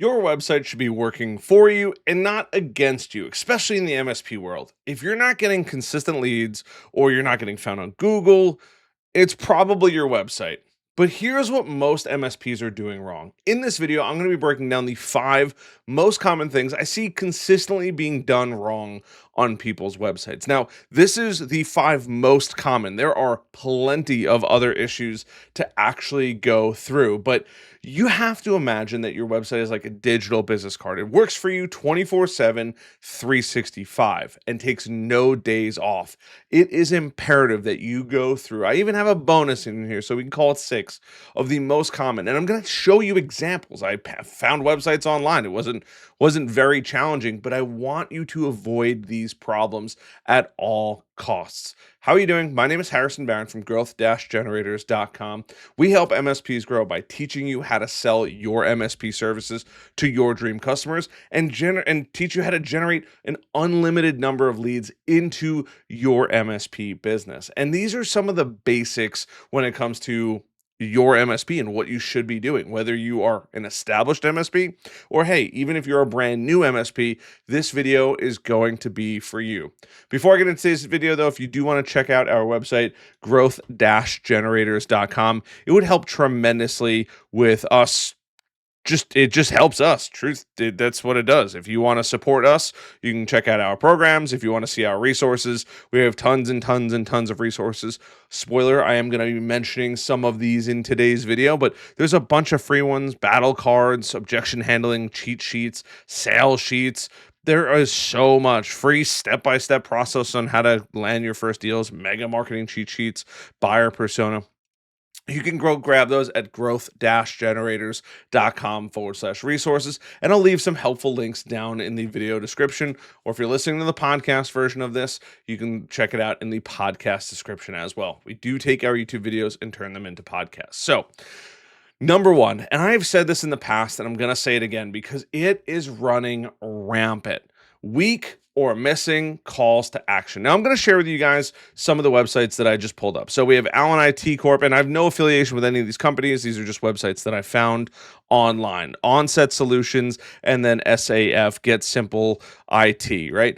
Your website should be working for you and not against you, especially in the MSP world. If you're not getting consistent leads or you're not getting found on Google, it's probably your website. But here's what most MSPs are doing wrong. In this video, I'm going to be breaking down the 5 most common things I see consistently being done wrong on people's websites. Now, this is the 5 most common. There are plenty of other issues to actually go through, but you have to imagine that your website is like a digital business card. It works for you 24/7, 365, and takes no days off. It is imperative that you go through. I even have a bonus in here, so we can call it 6 of the most common. And I'm going to show you examples. I found websites online. It wasn't very challenging, but I want you to avoid these problems at all costs. How are you doing? My name is Harrison Barron from growth-generators.com. We help MSPs grow by teaching you how to sell your MSP services to your dream customers and teach you how to generate an unlimited number of leads into your MSP business. And these are some of the basics when it comes to your MSP and what you should be doing, whether you are an established MSP or hey, even if you're a brand new MSP, this video is going to be for you. Before I get into today's video though, if you do want to check out our website, growth-generators.com, it would help tremendously with us. It just helps us. That's what it does. If you want to support us, you can check out our programs. If you want to see our resources, we have tons and tons and tons of resources. Spoiler, I am going to be mentioning some of these in today's video, but there's a bunch of free ones: battle cards, objection handling, cheat sheets, sales sheets. There is so much free step-by-step process on how to land your first deals, mega marketing cheat sheets, buyer persona. You can grab those at growth-generators.com/resources, and I'll leave some helpful links down in the video description. Or if you're listening to the podcast version of this, you can check it out in the podcast description as well. We do take our YouTube videos and turn them into podcasts. So, number 1, and I've said this in the past, and I'm going to say it again because it is running rampant. Weak or missing calls to action. Now, I'm going to share with you guys some of the websites that I just pulled up. So we have Allen IT Corp, and I have no affiliation with any of these companies. These are just websites that I found online. Onset Solutions, and then SAF, Get Simple IT, right?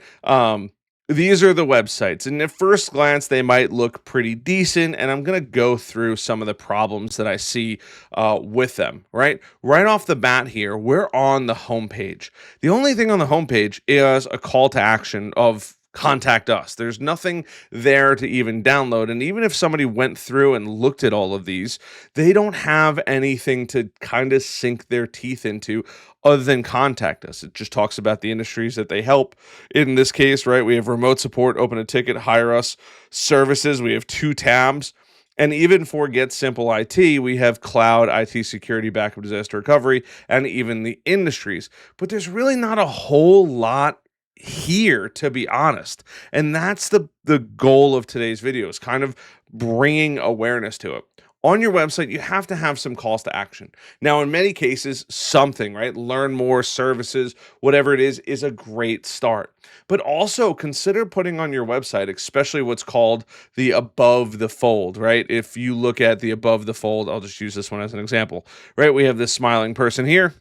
These are the websites, and at first glance, they might look pretty decent, and I'm going to go through some of the problems that I see with them, right? Right off the bat here, we're on the homepage. The only thing on the homepage is a call to action of contact us. There's nothing there to even download, and even if somebody went through and looked at all of these, they don't have anything to kind of sink their teeth into other than contact us. It just talks about the industries that they help. In this case, right, we have remote support, open a ticket, hire us, services. We have 2 tabs. And even for Get Simple IT, we have cloud, IT security, backup, disaster recovery, and even the industries. But there's really not a whole lot here, to be honest. And that's the goal of today's video, is kind of bringing awareness to it. On your website, you have to have some calls to action. Now, in many cases, something, right? Learn more, services, whatever it is a great start. But also consider putting on your website, especially what's called the above the fold, right? If you look at the above the fold, I'll just use this one as an example, right? We have this smiling person here.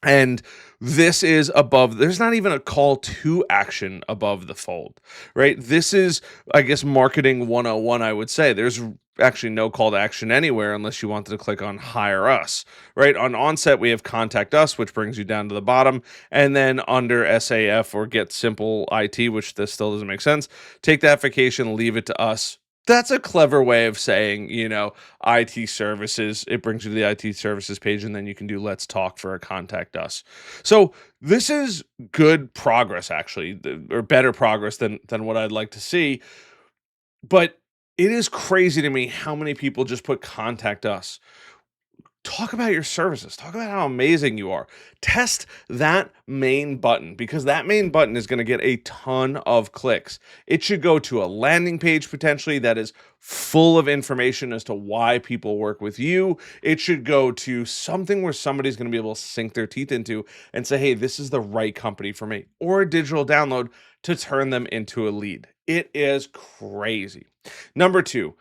And this is above, there's not even a call to action above the fold, right? This is, I guess, marketing 101, I would say. There's actually no call to action anywhere unless you wanted to click on hire us, right? On Onset, we have contact us, which brings you down to the bottom. And then under SAF or Get Simple IT, which this still doesn't make sense, take that vacation, leave it to us. That's a clever way of saying, IT services. It brings you to the IT services page, and then you can do let's talk for a contact us. So this is good progress, actually, or better progress than what I'd like to see. But it is crazy to me how many people just put contact us. Talk about your services. Talk about how amazing you are. Test that main button, because that main button is going to get a ton of clicks. It should go to a landing page potentially that is full of information as to why people work with you. It should go to something where somebody's going to be able to sink their teeth into and say, hey, this is the right company for me, or a digital download to turn them into a lead. It is crazy. Number 2,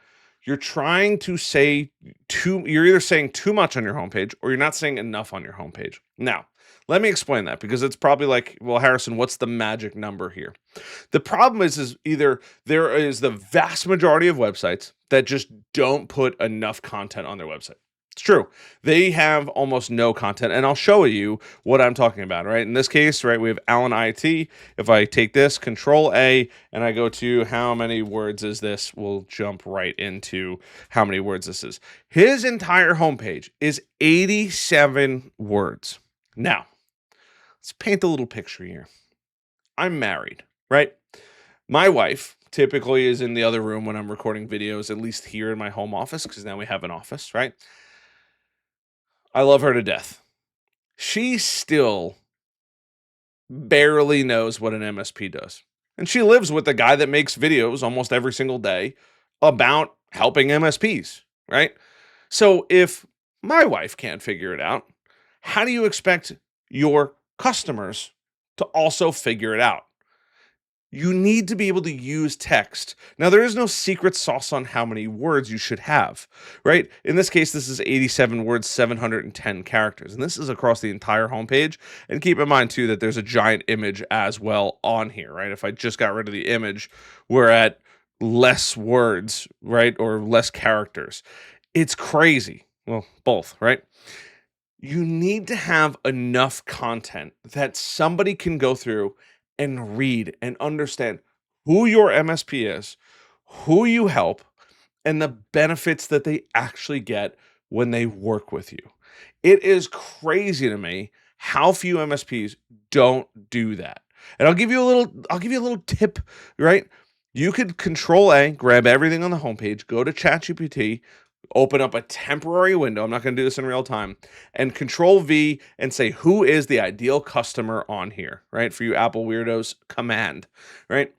you're trying to say you're either saying too much on your homepage or you're not saying enough on your homepage. Now, Let me explain that, because it's probably like, well, Harrison, what's the magic number here? The problem is either there is the vast majority of websites that just don't put enough content on their website. It's true. They have almost no content, and I'll show you what I'm talking about, right? In this case, right, we have Alan IT. If I take this, Control A, and I go to how many words is this, we'll jump right into how many words this is. His entire homepage is 87 words. Now, let's paint a little picture here. I'm married, right? My wife typically is in the other room when I'm recording videos, at least here in my home office, because now we have an office, right? I love her to death. She still barely knows what an MSP does. And she lives with a guy that makes videos almost every single day about helping MSPs, right? So if my wife can't figure it out, how do you expect your customers to also figure it out? You need to be able to use text. Now, there is no secret sauce on how many words you should have, right? In this case, this is 87 words, 710 characters, and this is across the entire homepage. And keep in mind, too, that there's a giant image as well on here, right? If I just got rid of the image, we're at less words, right? Or less characters. It's crazy. Well, both, right? You need to have enough content that somebody can go through and read and understand who your MSP is, who you help, and the benefits that they actually get when they work with you. It is crazy to me how few MSPs don't do that. And I'll give you a little tip, right? You could Control A, grab everything on the homepage, go to ChatGPT, open up a temporary window. I'm not going to do this in real time, and Control V and say, who is the ideal customer on here, right? For you Apple weirdos, Command, right?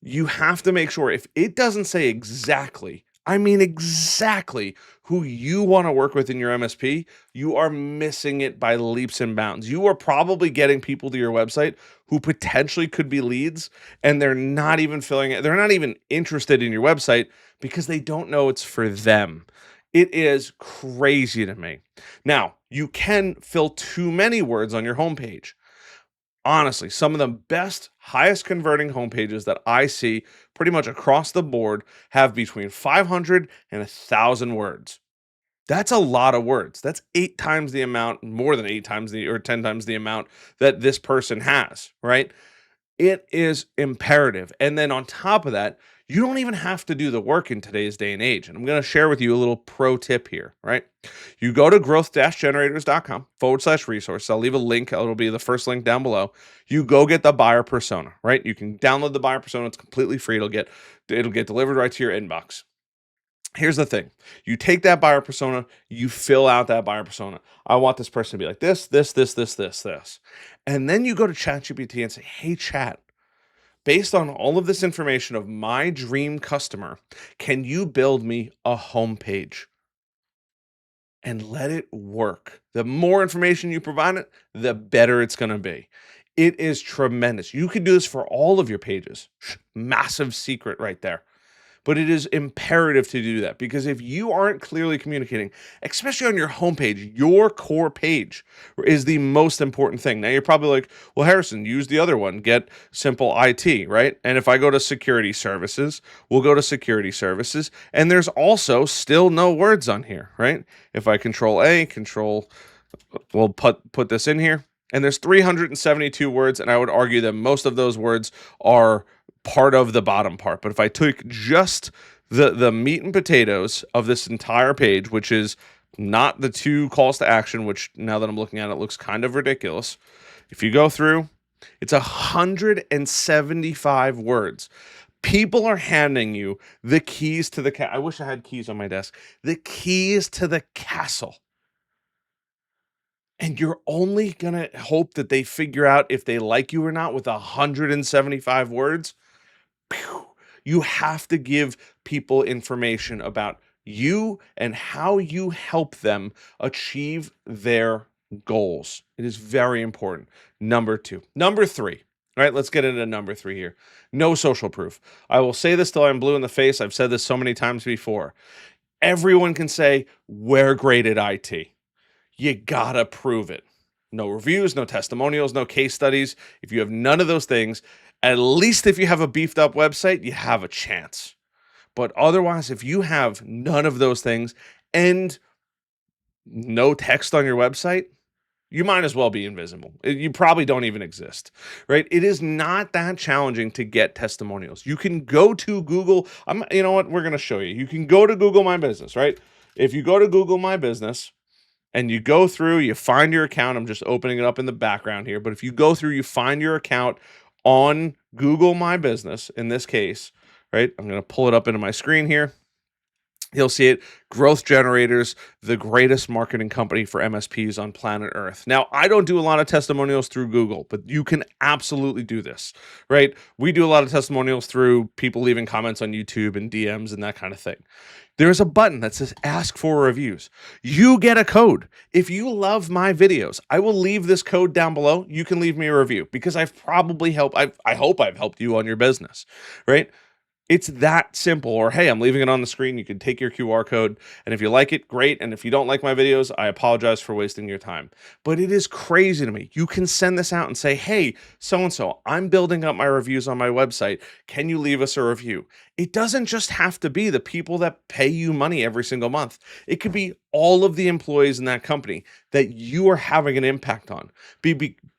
You have to make sure if it doesn't say exactly, I mean exactly who you want to work with in your MSP, you are missing it by leaps and bounds. You are probably getting people to your website who potentially could be leads, and they're not even filling it. They're not even interested in your website because they don't know it's for them. It is crazy to me. Now, you can fill too many words on your homepage. Honestly, some of the best, highest converting homepages that I see pretty much across the board have between 500 and 1,000 words. That's a lot of words. That's 8 times the amount, more than 8 times or 10 times the amount that this person has, right? It is imperative. And then on top of that, you don't even have to do the work in today's day and age. And I'm going to share with you a little pro tip here, right? You go to growth-generators.com/resource. I'll leave a link. It'll be the first link down below. You go get the buyer persona, right? You can download the buyer persona. It's completely free. It'll get delivered right to your inbox. Here's the thing. You take that buyer persona, you fill out that buyer persona. I want this person to be like this, this, this, this, this, this. And then you go to ChatGPT and say, hey, chat, based on all of this information of my dream customer, can you build me a homepage? And let it work. The more information you provide it, the better it's going to be. It is tremendous. You can do this for all of your pages. Massive secret right there. But it is imperative to do that, because if you aren't clearly communicating, especially on your homepage, your core page is the most important thing. Now you're probably like, well, Harrison, use the other one, get simple IT, right? And if I go to security services, we'll go to security services, and there's also still no words on here, right? If I Control A, we'll put this in here, and there's 372 words, and I would argue that most of those words are part of the bottom part. But if I took just the meat and potatoes of this entire page, which is not the 2 calls to action, which now that I'm looking at it looks kind of ridiculous. If you go through, it's 175 words. People are handing you the keys to the I wish I had keys on my desk. The keys to the castle. And you're only going to hope that they figure out if they like you or not with 175 words. You have to give people information about you and how you help them achieve their goals. It is very important. Number 2. Number 3. All right, let's get into number 3 here. No social proof. I will say this till I'm blue in the face. I've said this so many times before. Everyone can say, we're great at IT. You gotta prove it. No reviews, no testimonials, no case studies. If you have none of those things, at least if you have a beefed up website, you have a chance. But otherwise, if you have none of those things and no text on your website, you might as well be invisible. You probably don't even exist, right? It is not that challenging to get testimonials. You can go to Google. You know what? We're going to show you. You can go to Google My Business, right? If you go to Google My Business and you go through, you find your account. I'm just opening it up in the background here. But if you go through, you find your account on Google My Business in this case, right? I'm going to pull it up into my screen here. You'll see it. Growth Generators, the greatest marketing company for MSPs on planet Earth. Now, I don't do a lot of testimonials through Google, but you can absolutely do this, right? We do a lot of testimonials through people leaving comments on YouTube and DMs and that kind of thing. There's a button that says ask for reviews. You get a code. If you love my videos, I will leave this code down below. You can leave me a review because I've probably helped. I hope I've helped you on your business, right? It's that simple. Or, hey, I'm leaving it on the screen. You can take your QR code. And if you like it, great. And if you don't like my videos, I apologize for wasting your time. But it is crazy to me. You can send this out and say, hey, so-and-so, I'm building up my reviews on my website. Can you leave us a review? It doesn't just have to be the people that pay you money every single month. It could be all of the employees in that company that you are having an impact on.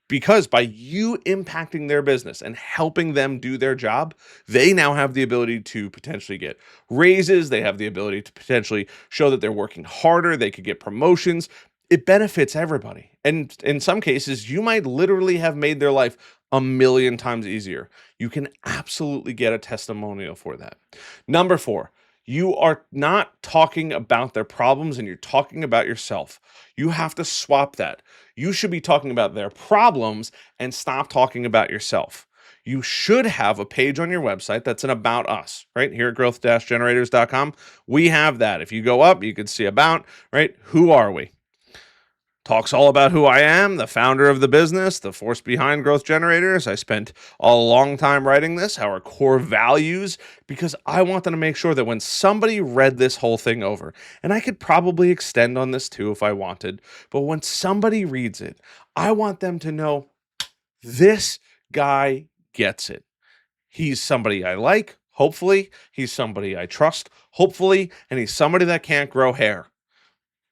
Because by you impacting their business and helping them do their job, they now have the ability to potentially get raises. They have the ability to potentially show that they're working harder. They could get promotions. It benefits everybody. And in some cases, you might literally have made their life a million times easier. You can absolutely get a testimonial for that. Number 4, you are not talking about their problems and you're talking about yourself. You have to swap that. You should be talking about their problems and stop talking about yourself. You should have a page on your website that's an about us, right? Here at growth-generators.com, we have that. If you go up, you can see about, right? Who are we? Talks all about who I am, the founder of the business, the force behind Growth Generators. I spent a long time writing this, our core values, because I want them to make sure that when somebody read this whole thing over, and I could probably extend on this too if I wanted, but when somebody reads it, I want them to know this guy gets it. He's somebody I like, hopefully. He's somebody I trust, hopefully. And he's somebody that can't grow hair.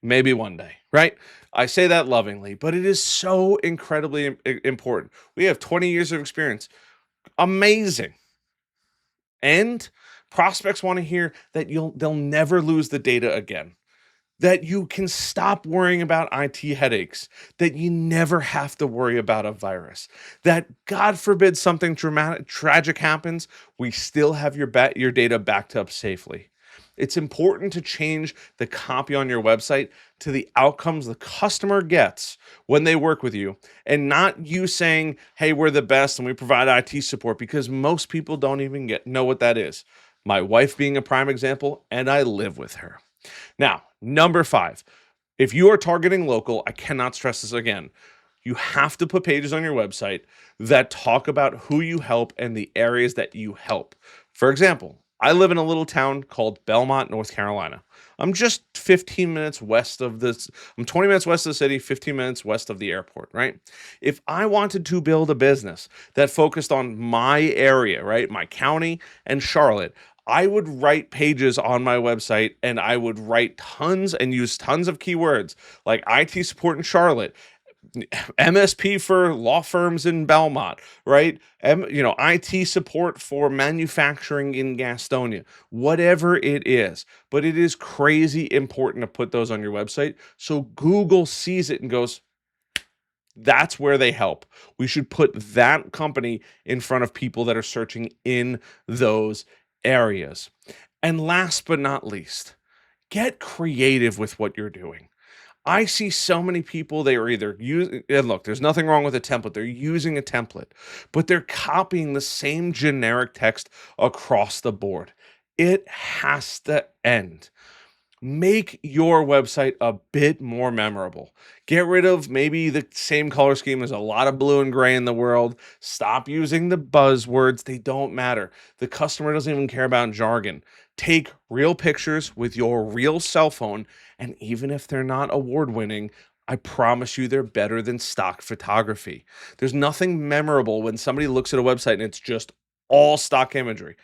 Maybe one day, right? I say that lovingly, but it is so incredibly important. We have 20 years of experience. Amazing. And prospects want to hear that they'll never lose the data again. That you can stop worrying about IT headaches, that you never have to worry about a virus, that God forbid something tragic happens, we still have your data backed up safely. It's important to change the copy on your website to the outcomes the customer gets when they work with you, and not you saying, hey, we're the best and we provide IT support, because most people don't even know what that is. My wife being a prime example, and I live with her. Now, number 5, if you are targeting local, I cannot stress this again. You have to put pages on your website that talk about who you help and the areas that you help. For example, I live in a little town called Belmont, North Carolina. I'm just 15 minutes west of this. I'm 20 minutes west of the city, 15 minutes west of the airport, right? If I wanted to build a business that focused on my area, right, my county and Charlotte, I would write pages on my website and I would write tons and use tons of keywords like IT support in Charlotte, MSP for law firms in Belmont, right? IT support for manufacturing in Gastonia, whatever it is. But it is crazy important to put those on your website so Google sees it and goes, that's where they help. We should put that company in front of people that are searching in those areas. And last but not least, get creative with what you're doing. I see so many people, they are either using, and look, there's nothing wrong with a template. They're using a template, but they're copying the same generic text across the board. It has to end. Make your website a bit more memorable. Get rid of maybe the same color scheme. There's a lot of blue and gray in the world. Stop using the buzzwords. They don't matter. The customer doesn't even care about jargon. Take real pictures with your real cell phone, and even if they're not award-winning, I promise you they're better than stock photography. There's nothing memorable when somebody looks at a website and it's just all stock imagery.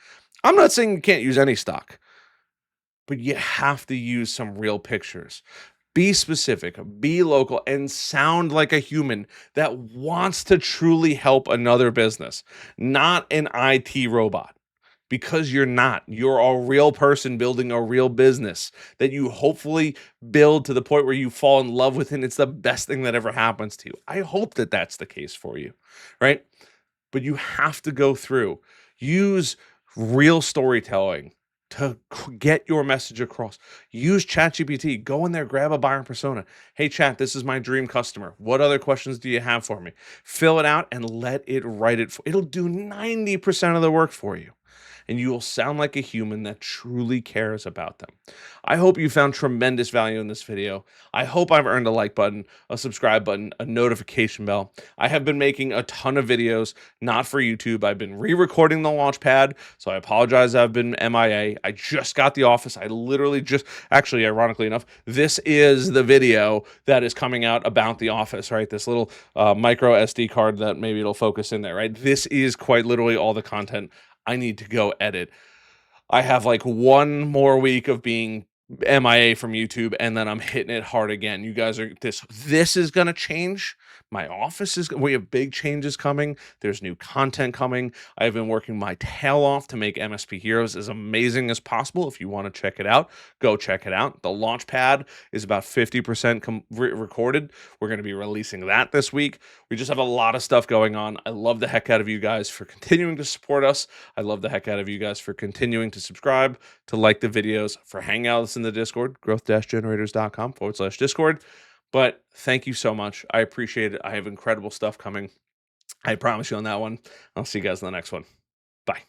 I'm not saying you can't use any stock, but you have to use some real pictures. Be specific, be local, and sound like a human that wants to truly help another business, not an IT robot. Because you're not. You're a real person building a real business that you hopefully build to the point where you fall in love with it. And it's the best thing that ever happens to you. I hope that that's the case for you, right? But you have to go through, use real storytelling to get your message across. Use ChatGPT. Go in there, grab a buyer persona. Hey, chat, this is my dream customer. What other questions do you have for me? Fill it out and let it write it. It'll do 90% of the work for you, and you will sound like a human that truly cares about them. I hope you found tremendous value in this video. I hope I've earned a like button, a subscribe button, a notification bell. I have been making a ton of videos, not for YouTube. I've been re-recording the Launchpad, so I apologize I've been MIA. I just got the office. I literally just, actually, ironically enough, this is the video that is coming out about the office, right? This little micro SD card that maybe it'll focus in there, right? This is quite literally all the content I need to go edit. I have like one more week of being MIA from YouTube, and then I'm hitting it hard again. You guys are this is gonna change. My office is we have big changes coming. There's new content coming. I've been working my tail off to make MSP Heroes as amazing as possible. If you want to check it out, go check it out. The Launchpad is about 50% recorded. We're going to be releasing that this week. We just have a lot of stuff going on. I love the heck out of you guys for continuing to support us. I love the heck out of you guys for continuing to subscribe, to like the videos, for hangouts in the Discord, growth-generators.com/Discord. But thank you so much. I appreciate it. I have incredible stuff coming. I promise you on that one. I'll see you guys in the next one. Bye.